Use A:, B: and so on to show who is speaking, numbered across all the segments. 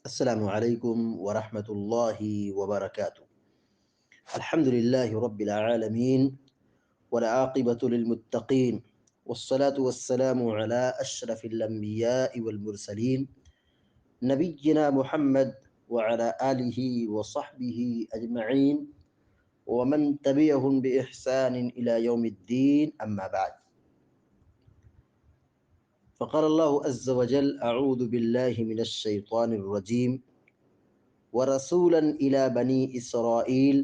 A: السلام علیکم ورحمۃ اللہ وبرکاتہ۔ الحمد للہ رب العالمین والعاقبۃ للمتقین والصلاة والسلام علی اشرف الانبیاء والمرسلین نبینا محمد وعلى آلہ وصحبہ اجمعین ومن تبعهم بإحسان إلى يوم الدین اما بعد۔ فقال الله عز وجل اعوذ باللہ من الشیطان الرجیم ورسولا إلى بني إسرائيل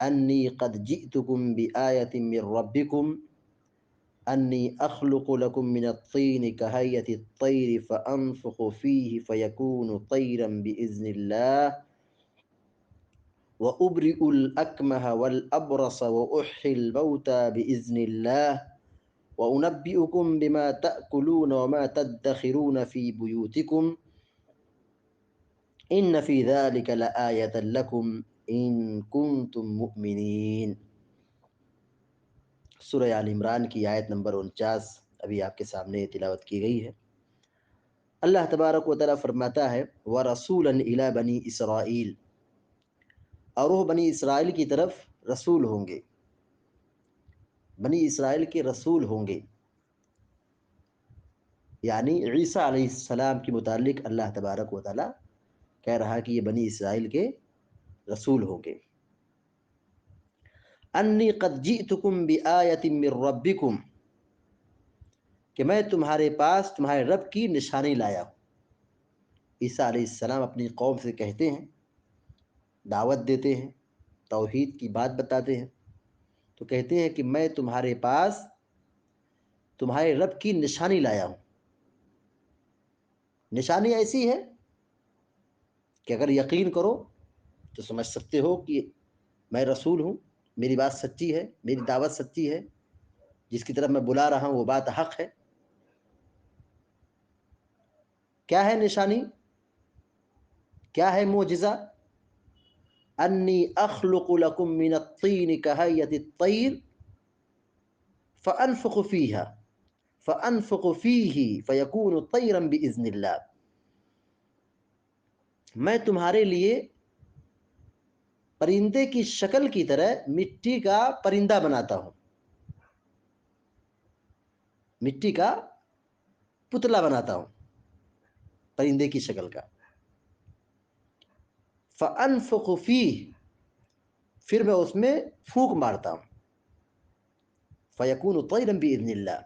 A: أني قد جئتكم بآية من ربكم أني أخلق لكم من الطين كهيئة الطير فأنفخ فيه فيكون طيرا بإذن الله وأبرئ الأكمه والأبرص وأحيي الموتى بإذن الله وأنبئكم بما تأكلون وما تدخرون في بيوتكم ان فی ذلک لآیۃ لکم ان کنتم مؤمنین۔ سورہ آل عمران کی آیت نمبر 49 ابھی آپ کے سامنے تلاوت کی گئی ہے۔ اللہ تبارک و تعالیٰ فرماتا ہے وَرَسُولًا إِلَى بَنِي إِسْرَائِيل، اور وہ بنی اسرائیل کی طرف رسول ہوں گے، بنی اسرائیل کے رسول ہوں گے، یعنی عیسیٰ علیہ السلام کے متعلق اللہ تبارک و تعالیٰ کہہ رہا کہ یہ بنی اسرائیل کے رسول ہوں گے۔ انی قد جئتکم بآیۃ من ربکم، کہ میں تمہارے پاس تمہارے رب کی نشانی لایا ہوں۔ عیسیٰ علیہ السلام اپنی قوم سے کہتے ہیں، دعوت دیتے ہیں، توحید کی بات بتاتے ہیں، تو کہتے ہیں کہ میں تمہارے پاس تمہارے رب کی نشانی لایا ہوں۔ نشانی ایسی ہے کہ اگر یقین کرو تو سمجھ سکتے ہو کہ میں رسول ہوں، میری بات سچی ہے، میری دعوت سچی ہے، جس کی طرف میں بلا رہا ہوں وہ بات حق ہے۔ کیا ہے نشانی؟ کیا ہے معجزہ؟ انی اخلق لکم من الطین کہیئۃ الطیر فانفخ فیہ فیکون طیرا باذن اللہ، میں تمہارے لیے پرندے کی شکل کی طرح مٹی کا پرندہ بناتا ہوں، مٹی کا پتلا بناتا ہوں پرندے کی شکل کا۔ فَأَنفُخُ فِيهِ، پھر میں اس میں پھونک مارتا ہوں، فَيَكُونُ طَيْرًا بِإِذْنِ اللَّهِ،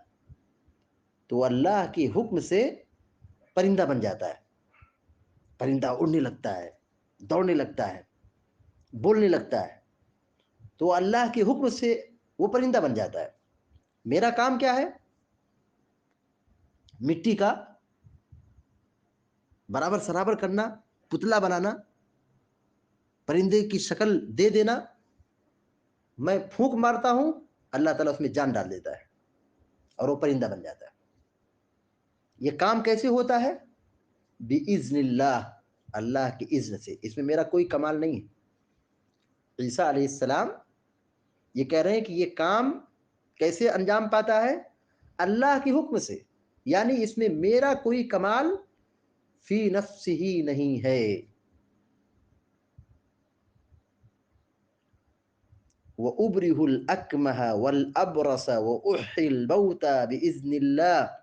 A: تو اللہ کے حکم سے پرندہ بن جاتا ہے، پرندہ اڑنے لگتا ہے، دوڑنے لگتا ہے، بولنے لگتا ہے، تو اللہ کے حکم سے وہ پرندہ بن جاتا ہے۔ میرا کام کیا ہے؟ مٹی کا برابر سرابر کرنا، پتلا بنانا، پرندے کی شکل دے دینا، میں پھونک مارتا ہوں، اللہ تعالیٰ اس میں جان ڈال دیتا ہے اور وہ پرندہ بن جاتا ہے۔ یہ کام کیسے ہوتا ہے؟ بِإِذْنِ اللہ، اللہ کی اذن سے، اس میں میرا کوئی کمال نہیں ہے۔ عیسیٰ علیہ السلام یہ کہہ رہے ہیں کہ یہ کام کیسے انجام پاتا ہے؟ اللہ کے حکم سے، یعنی اس میں میرا کوئی کمال فی نفسہ ہی نہیں ہے۔ وَأُبْرِئُ الْأَكْمَهَ وَالْأَبْرَصَ وَأُحْيِي الْمَوْتَى بِإِذْنِ اللَّهِ،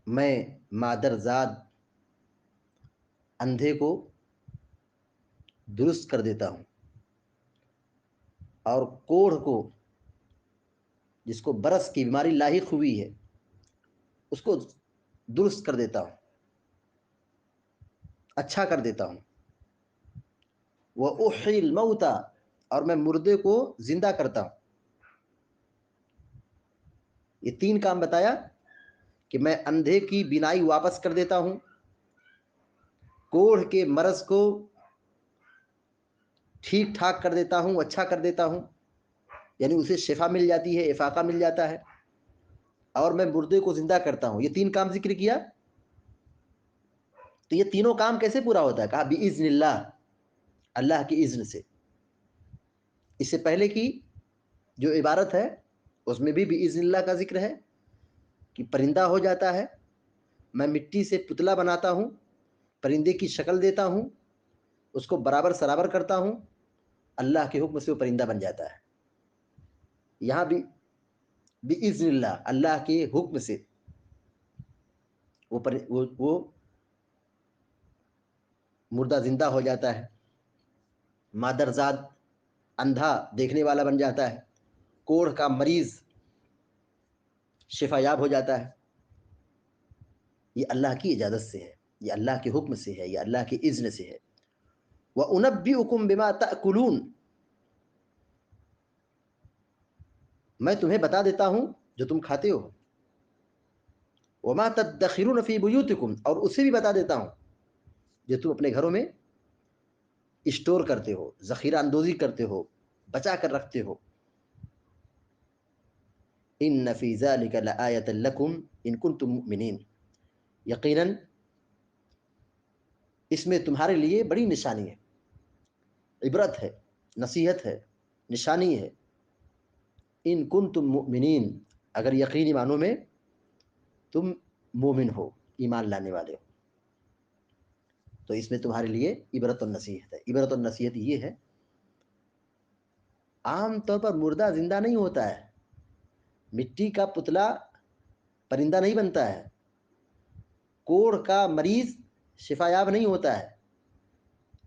A: میں مادرزاد اندھے کو درست کر دیتا ہوں، اور کوڑھ کو، جس کو برس کی بیماری لاحق ہوئی ہے، اس کو درست کر دیتا ہوں، اچھا کر دیتا ہوں۔ وَأُحْيِي الْمَوْتَى، اور میں مردے کو زندہ کرتا ہوں۔ یہ تین کام بتایا کہ میں اندھے کی بینائی واپس کر دیتا ہوں، کوڑھ کے مرض کو ٹھیک ٹھاک کر دیتا ہوں، اچھا کر دیتا ہوں، یعنی اسے شفا مل جاتی ہے، افاقہ مل جاتا ہے، اور میں مردے کو زندہ کرتا ہوں۔ یہ تین کام ذکر کیا، تو یہ تینوں کام کیسے پورا ہوتا ہے؟ کہا بِإِذْنِ اللہ، اللہ کی اذن سے۔ اس سے پہلے کی جو عبارت ہے اس میں بھی بِإِذْنِ اللہ کا ذکر ہے، کہ پرندہ ہو جاتا ہے، میں مٹی سے پتلا بناتا ہوں، پرندے کی شکل دیتا ہوں، اس کو برابر سرابر کرتا ہوں، اللہ کے حکم سے وہ پرندہ بن جاتا ہے۔ یہاں بھی بِإِذْنِ اللہ، اللہ کے حکم سے وہ مردہ زندہ ہو جاتا ہے، مادرزاد اندھا دیکھنے والا بن جاتا ہے، کوڑھ کا مریض شفا یاب ہو جاتا ہے۔ یہ اللہ کی اجازت سے ہے، یہ اللہ کے حکم سے ہے، یہ اللہ کے اذن سے ہے۔ وَأُنَبِّئُكُم بِمَا تَأْكُلُونَ، میں تمہیں بتا دیتا ہوں جو تم کھاتے ہو۔ وَمَا تَدَّخِرُونَ فِي بُيُوتِكُمْ، اور اسے بھی بتا دیتا ہوں جو تم اپنے گھروں میں اسٹور کرتے ہو، ذخیرہ اندوزی کرتے ہو، بچا کر رکھتے ہو۔ إِنَّ فِي ذَلِكَ لَآيَةً لَكُمْ إِن كُنتُم مُؤْمِنِينَ، یقیناً اس میں تمہارے لیے بڑی نشانی ہے، عبرت ہے، نصیحت ہے، نشانی ہے۔ ان کنتم مؤمنین، اگر یقینی معنوں میں تم مومن ہو، ایمان لانے والے ہو، تو اس میں تمہارے لیے عبرت اور نصیحت ہے۔ عبرت اور نصیحت یہ ہے، عام طور پر مردہ زندہ نہیں ہوتا ہے، مٹی کا پتلا پرندہ نہیں بنتا ہے، کوڑھ کا مریض شفا یاب نہیں ہوتا ہے،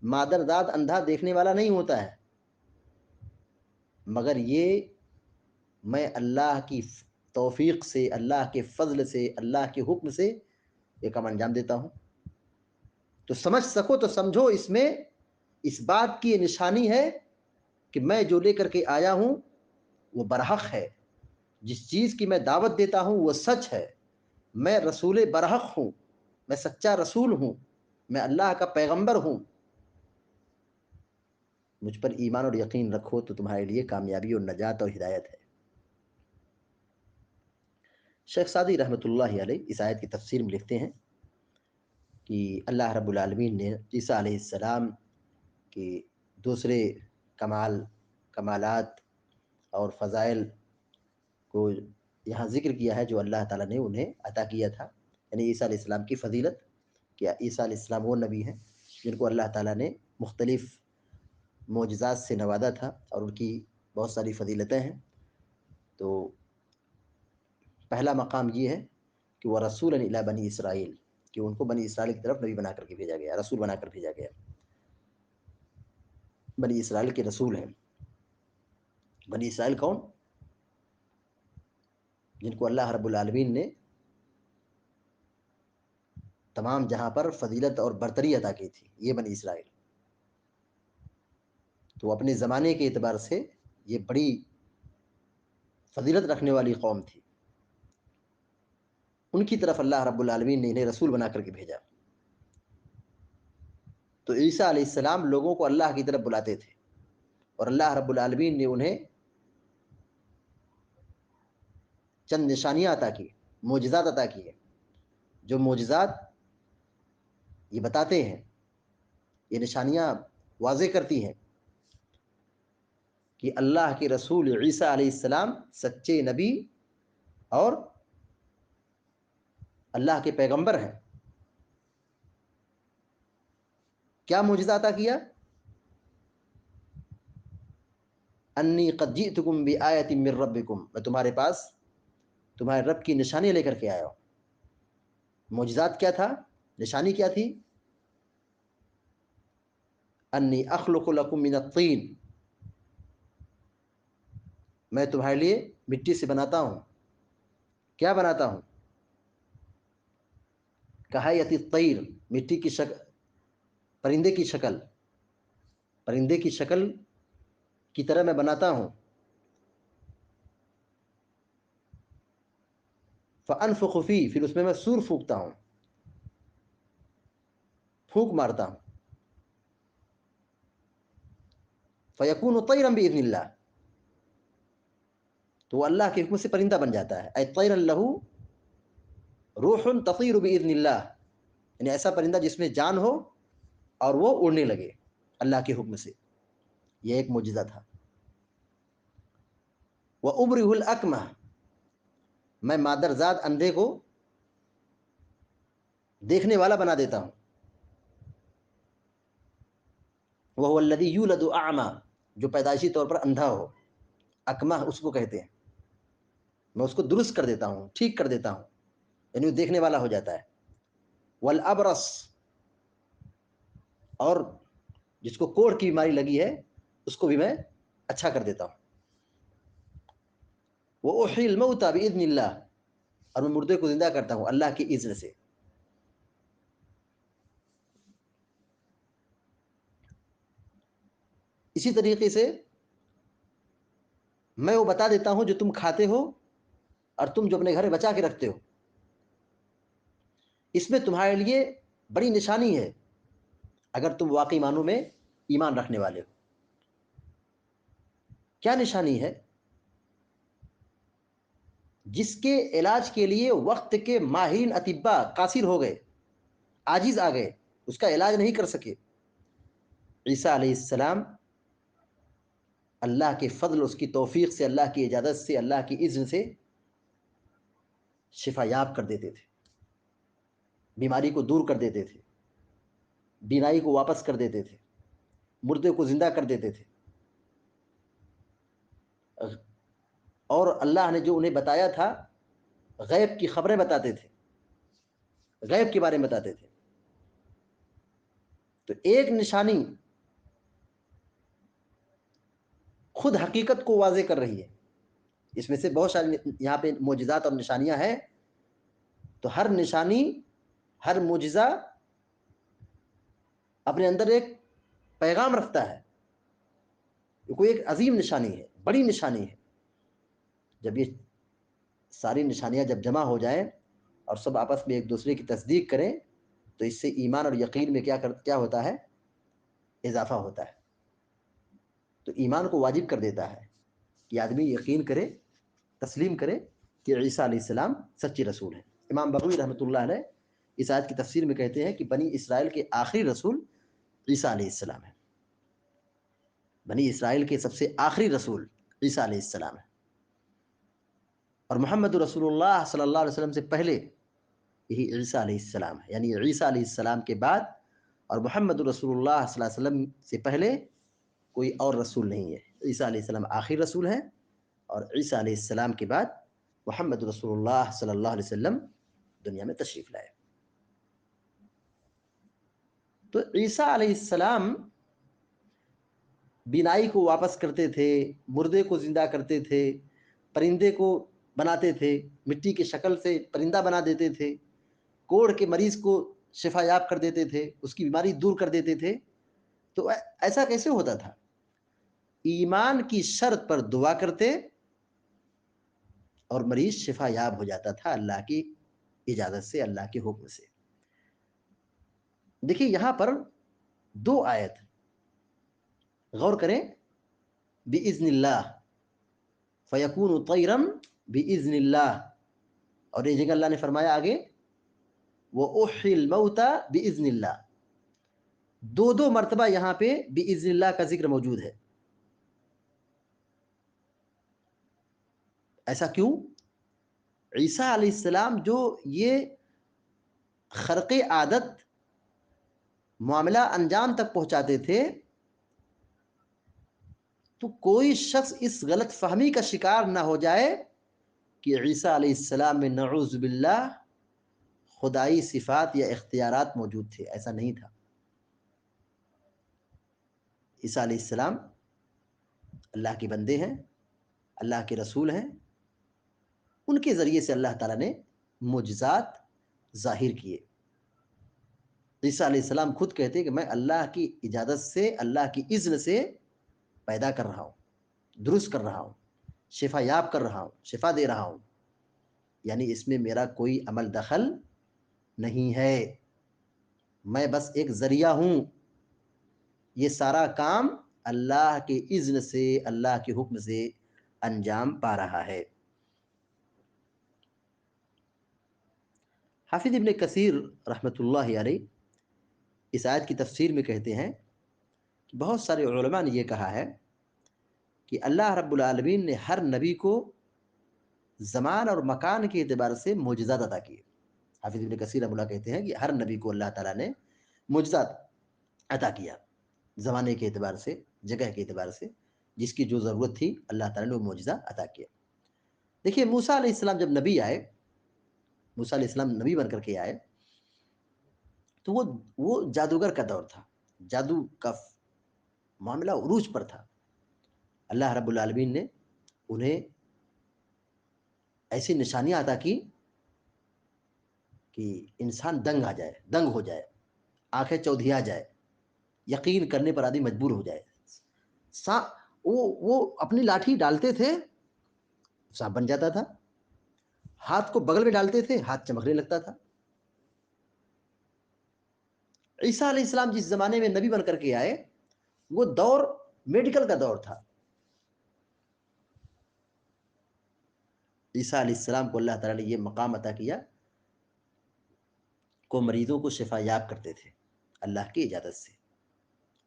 A: مادرزاد اندھا دیکھنے والا نہیں ہوتا ہے، مگر یہ میں اللہ کی توفیق سے، اللہ کے فضل سے، اللہ کے حکم سے یہ کام انجام دیتا ہوں۔ تو سمجھ سکو تو سمجھو، اس میں اس بات کی یہ نشانی ہے کہ میں جو لے کر کے آیا ہوں وہ برحق ہے، جس چیز کی میں دعوت دیتا ہوں وہ سچ ہے، میں رسول برحق ہوں، میں سچا رسول ہوں، میں اللہ کا پیغمبر ہوں۔ مجھ پر ایمان اور یقین رکھو تو تمہارے لیے کامیابی اور نجات اور ہدایت ہے۔ شیخ سعدی رحمۃ اللہ علیہ اس آیت کی تفسیر میں لکھتے ہیں کہ اللہ رب العالمین نے عیسیٰ علیہ السلام کے دوسرے کمالات اور فضائل کو یہاں ذکر کیا ہے جو اللہ تعالیٰ نے انہیں عطا کیا تھا، یعنی عیسیٰ علیہ السلام کی فضیلت، کہ عیسیٰ علیہ السلام وہ نبی ہیں جن کو اللہ تعالیٰ نے مختلف معجزات سے نوازا تھا اور ان کی بہت ساری فضیلتیں ہیں۔ تو پہلا مقام یہ ہے کہ وہ رسول الی بنی اسرائیل، کہ ان کو بنی اسرائیل کی طرف نبی بنا کر کے بھیجا گیا، رسول بنا کر بھیجا گیا، بنی اسرائیل کے رسول ہیں۔ بنی اسرائیل کون؟ جن کو اللہ رب العالمین نے تمام جہاں پر فضیلت اور برتری عطا کی تھی، یہ بنی اسرائیل۔ تو اپنے زمانے کے اعتبار سے یہ بڑی فضیلت رکھنے والی قوم تھی، ان کی طرف اللہ رب العالمین نے انہیں رسول بنا کر کے بھیجا۔ تو عیسیٰ علیہ السلام لوگوں کو اللہ کی طرف بلاتے تھے، اور اللہ رب العالمین نے انہیں چند نشانیاں عطا کی، معجزات عطا کیے، جو معجزات یہ بتاتے ہیں، یہ نشانیاں واضح کرتی ہیں کہ اللہ کے رسول عیسیٰ علیہ السلام سچے نبی اور اللہ کے پیغمبر ہیں۔ کیا معجزہ عطا کیا؟ انی قد جئتکم بآیۃ من ربکم، میں تمہارے پاس تمہارے رب کی نشانی لے کر کے آیا ہوں۔ معجزات کیا تھا؟ نشانی کیا تھی؟ انی اخلق لکم من الطین، میں تمہارے لیے مٹی سے بناتا ہوں۔ کیا بناتا ہوں؟ کہیۃ الطیر، مٹی کی شکل، پرندے کی شکل، پرندے کی شکل کی طرح میں بناتا ہوں۔ فانفخ فیہ، پھر اس میں سور پھونکتا ہوں، پھونک مارتا ہوں۔ فیکون طیرا باذن اللہ، تو وہ اللہ کے حکم سے پرندہ بن جاتا ہے۔ اے طیرا لہ روح تطیر باذن اللہ، یعنی ایسا پرندہ جس میں جان ہو اور وہ اڑنے لگے اللہ کے حکم سے۔ یہ ایک معجزہ تھا۔ وَأُبْرِئُ الْأَكْمَحَ، میں مادرزاد اندھے کو دیکھنے والا بنا دیتا ہوں. وَهُوَ الَّذِي يُولَدُ أَعْمَى، جو پیدائشی طور پر اندھا ہو، اکمہ اس کو کہتے ہیں. میں اس کو درست کر دیتا ہوں، ٹھیک کر دیتا ہوں، یعنی وہ دیکھنے والا ہو جاتا ہے. والابرص، اور جس کو کوڑ کی بیماری لگی ہے اس کو بھی میں اچھا کر دیتا ہوں. وأحيي الموتى بإذن اللہ، اور میں مردے کو زندہ کرتا ہوں اللہ کی اذن سے. اسی طریقے سے میں وہ بتا دیتا ہوں جو تم کھاتے ہو اور تم جو اپنے گھر میں بچا کے رکھتے ہو. اس میں تمہارے لیے بڑی نشانی ہے اگر تم واقعی معنوں میں ایمان رکھنے والے ہو. کیا نشانی ہے؟ جس کے علاج کے لیے وقت کے ماہرین اطباء قاصر ہو گئے، عاجز آ گئے، اس کا علاج نہیں کر سکے، عیسیٰ علیہ السلام اللہ کے فضل، اس کی توفیق سے، اللہ کی اجازت سے، اللہ کی اذن سے شفا یاب کر دیتے تھے، بیماری کو دور کر دیتے تھے، بینائی کو واپس کر دیتے تھے، مردے کو زندہ کر دیتے تھے. اور اللہ نے جو انہیں بتایا تھا غیب کی خبریں بتاتے تھے، غیب کے بارے میں بتاتے تھے. تو ایک نشانی خود حقیقت کو واضح کر رہی ہے. اس میں سے بہت ساری یہاں پہ معجزات اور نشانیاں ہیں، تو ہر نشانی، ہر معجزہ اپنے اندر ایک پیغام رکھتا ہے. کوئی ایک عظیم نشانی ہے، بڑی نشانی ہے. جب یہ ساری نشانیاں جب جمع ہو جائیں اور سب آپس میں ایک دوسرے کی تصدیق کریں تو اس سے ایمان اور یقین میں کیا ہوتا ہے؟ اضافہ ہوتا ہے. تو ایمان کو واجب کر دیتا ہے کہ آدمی یقین کرے، تسلیم کرے کہ عیسیٰ علیہ السلام سچی رسول ہیں. امام بغوی رحمۃ اللہ علیہ اس آیت کی تفسیر میں کہتے ہیں کہ بنی اسرائیل کے آخری رسول عیسیٰ علیہ السلام ہیں. بنی اسرائیل کے سب سے آخری رسول عیسیٰ علیہ السلام ہیں. اور محمد رسول اللہ صلی اللہ علیہ وسلم سے پہلے یہی عیسیٰ علیہ السلام ہے. یعنی عیسیٰ علیہ السلام کے بعد اور محمد رسول اللہ صلی اللہ علیہ وسلم سے پہلے کوئی اور رسول نہیں ہے. عیسیٰ علیہ السلام آخری رسول ہیں، اور عیسیٰ علیہ السلام کے بعد محمد رسول اللہ صلی اللہ علیہ وسلم دنیا میں تشریف لائے. تو عیسیٰ علیہ السلام بینائی کو واپس کرتے تھے، مردے کو زندہ کرتے تھے، پرندے کو بناتے تھے، مٹی کی شکل سے پرندہ بنا دیتے تھے، کوڑ کے مریض کو شفا یاب کر دیتے تھے، اس کی بیماری دور کر دیتے تھے. تو ایسا کیسے ہوتا تھا؟ ایمان کی شرط پر دعا کرتے اور مریض شفا یاب ہو جاتا تھا اللہ کی اجازت سے، اللہ کے حکم سے. دیکھیے یہاں پر دو آیت غور کریں. بِإِذْنِ اللَّهِ فَيَكُونُ طَيْرًا بِإِذْنِ اللَّهِ، اور یہ جگہ اللہ نے فرمایا آگے وَأُحْيِي الْمَوْتَى بِإِذْنِ اللَّهِ. دو مرتبہ یہاں پہ بِإِذْنِ اللَّهِ کا ذکر موجود ہے. ایسا کیوں؟ عیسیٰ علیہ السلام جو یہ خرق عادت معاملہ انجام تک پہنچاتے تھے، تو کوئی شخص اس غلط فہمی کا شکار نہ ہو جائے کہ عیسیٰ علیہ السلام میں نعوذ باللہ خدائی صفات یا اختیارات موجود تھے. ایسا نہیں تھا. عیسیٰ علیہ السلام اللہ کے بندے ہیں، اللہ کے رسول ہیں. ان کے ذریعے سے اللہ تعالیٰ نے معجزات ظاہر کیے. عیسیٰ علیہ السلام خود کہتے ہیں کہ میں اللہ کی اجازت سے، اللہ کی اذن سے پیدا کر رہا ہوں، درست کر رہا ہوں، شفا یاب کر رہا ہوں، شفا دے رہا ہوں. یعنی اس میں میرا کوئی عمل دخل نہیں ہے، میں بس ایک ذریعہ ہوں. یہ سارا کام اللہ کے اذن سے، اللہ کے حکم سے انجام پا رہا ہے. حافظ ابن کثیر رحمۃ اللہ علیہ اس آیت کی تفسیر میں کہتے ہیں کہ بہت سارے علماء نے یہ کہا ہے کہ اللہ رب العالمین نے ہر نبی کو زمان اور مکان کے اعتبار سے معجزات عطا کیے. حافظ ابن کثیر رحمہ اللہ کہتے ہیں کہ ہر نبی کو اللہ تعالیٰ نے معجزات عطا کیا، زمانے کے اعتبار سے، جگہ کے اعتبار سے، جس کی جو ضرورت تھی اللہ تعالیٰ نے وہ معجزہ عطا کیا. دیکھیے موسیٰ علیہ السلام جب نبی آئے، موسیٰ علیہ السلام نبی بن کر کے آئے، تو وہ جادوگر کا دور تھا، جادو کا معاملہ عروج پر تھا. اللہ رب العالمین نے انہیں ایسی نشانیاں عطا کی کہ انسان دنگ آ جائے، دنگ ہو جائے، آنکھیں چودھیا جائے، یقین کرنے پر آدمی مجبور ہو جائے. وہ اپنی لاٹھی ڈالتے تھے، سانپ بن جاتا تھا، ہاتھ کو بغل میں ڈالتے تھے، ہاتھ چمکنے لگتا تھا. عیسیٰ علیہ السلام جس زمانے میں نبی بن کر کے آئے، وہ دور میڈیکل کا دور تھا. عیسیٰ علیہ السلام کو اللہ تعالیٰ نے یہ مقام عطا کیا کو مریضوں کو شفا یاب کرتے تھے اللہ کی اجازت سے،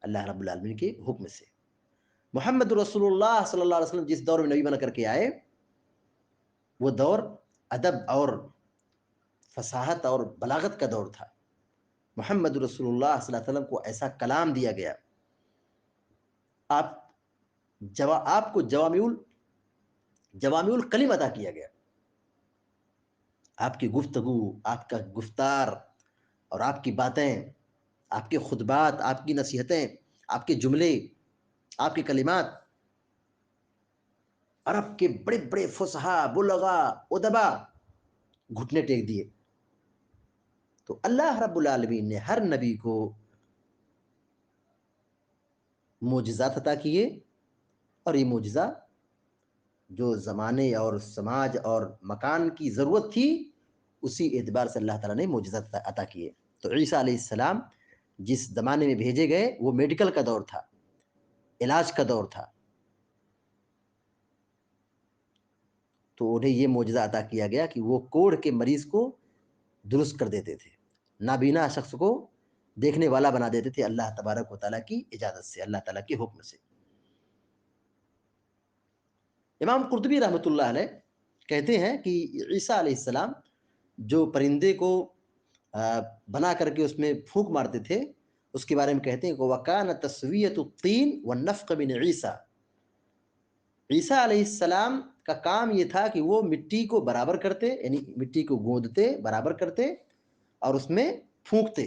A: اللہ رب العالمین کے حکم سے. محمد رسول اللہ صلی اللہ علیہ وسلم جس دور میں نبی بن کر کے آئے، وہ دور ادب اور فصاحت اور بلاغت کا دور تھا. محمد رسول اللہ صلی اللہ علیہ وسلم کو ایسا کلام دیا گیا، آپ کو جوامع الکلم عطا کیا گیا. آپ کی گفتگو، آپ کا گفتار اور آپ کی باتیں، آپ کے خطبات، آپ کی نصیحتیں، آپ کے جملے، آپ کے کلمات عرب کے بڑے بڑے فصحا، بلغا، ادبا گھٹنے ٹیک دیے. تو اللہ رب العالمین نے ہر نبی کو معجزات عطا کیے، اور یہ معجزہ جو زمانے اور سماج اور مکان کی ضرورت تھی اسی اعتبار سے اللہ تعالیٰ نے معجزات عطا کیے. تو عیسیٰ علیہ السلام جس زمانے میں بھیجے گئے وہ میڈیکل کا دور تھا، علاج کا دور تھا. تو انہیں یہ معجزہ عطا کیا گیا کہ وہ کوڑھ کے مریض کو درست کر دیتے تھے، نابینا شخص کو دیکھنے والا بنا دیتے تھے اللہ تبارک و تعالیٰ کی اجازت سے، اللہ تعالیٰ کے حکم سے. امام قرطبی رحمۃ اللہ علیہ کہتے ہیں کہ عیسیٰ علیہ السلام جو پرندے کو بنا کر کے اس میں پھونک مارتے تھے، اس کے بارے میں کہتے ہیں کہ وَكَانَ تَسْوِيَةُ الطِّينِ وَالنَّفْخِ مِنْ عِيسَىٰ. عیسیٰ علیہ السلام کا کام یہ تھا کہ وہ مٹی کو برابر کرتے، یعنی مٹی کو گوندتے، برابر کرتے اور اس میں پھونکتے.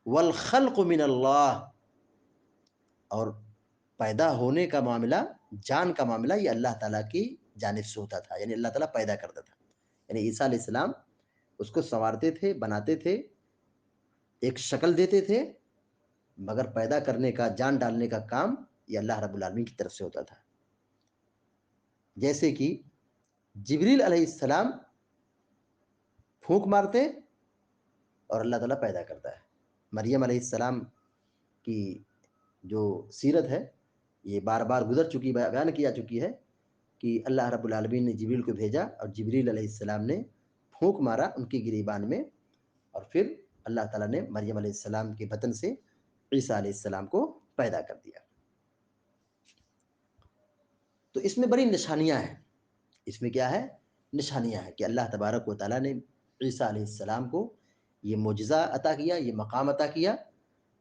A: وَالْخَلْقُ مِنَ اللَّهِ، اور پیدا ہونے کا معاملہ، جان کا معاملہ یہ اللہ تعالیٰ کی جانب سے ہوتا تھا، یعنی اللہ تعالیٰ پیدا کرتا تھا. یعنی عیسیٰ علیہ السلام اس کو سنوارتے تھے، بناتے تھے، ایک شکل دیتے تھے، مگر پیدا کرنے کا، جان ڈالنے کا کام یہ اللہ رب العالمین کی طرف سے ہوتا تھا. جیسے کہ جبریل علیہ السلام پھونک مارتے اور اللہ تعالیٰ پیدا کرتا ہے. مریم علیہ السلام کی جو سیرت ہے یہ بار بار گزر چکی، بیان کیا چکی ہے کہ اللہ رب العالمین نے جبریل کو بھیجا اور جبریل علیہ السلام نے پھونک مارا ان کی گریبان میں، اور پھر اللہ تعالیٰ نے مریم علیہ السلام کے بطن سے عیسیٰ علیہ السلام کو پیدا کر دیا. تو اس میں بڑی نشانیاں ہیں. اس میں کیا ہے؟ نشانیاں ہیں کہ اللہ تبارک و تعالیٰ نے عیسیٰ علیہ السلام کو یہ معجزہ عطا کیا، یہ مقام عطا کیا.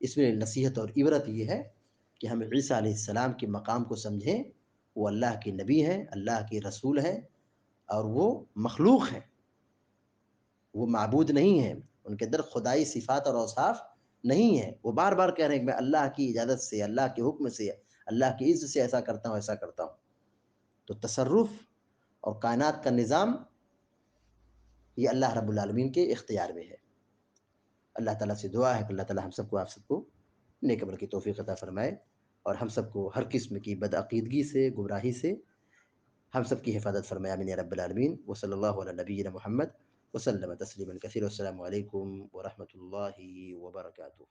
A: اس میں نصیحت اور عبرت یہ ہے کہ ہم عیسیٰ علیہ السلام کے مقام کو سمجھیں. وہ اللہ کے نبی ہیں، اللہ کے رسول ہیں، اور وہ مخلوق ہیں، وہ معبود نہیں ہیں، ان کے اندر خدائی صفات اور اوصاف نہیں ہیں. وہ بار بار کہہ رہے ہیں کہ میں اللہ کی اجازت سے، اللہ کے حکم سے، اللہ کی عزت سے ایسا کرتا ہوں، ایسا کرتا ہوں. تو تصرف اور کائنات کا نظام یہ اللہ رب العالمین کے اختیار میں ہے. اللہ تعالیٰ سے دعا ہے کہ اللہ تعالیٰ ہم سب کو، آپ سب کو نیک عمل کی توفیق عطا فرمائے، اور ہم سب کو ہر قسم کی بدعقیدگی سے، گمراہی سے ہم سب کی حفاظت فرمائے. آمین یا رب العالمین. وصلی اللہ علی نبینا محمد وسلم تسلیما کثیرا. السلام علیکم ورحمۃ اللہ وبرکاتہ.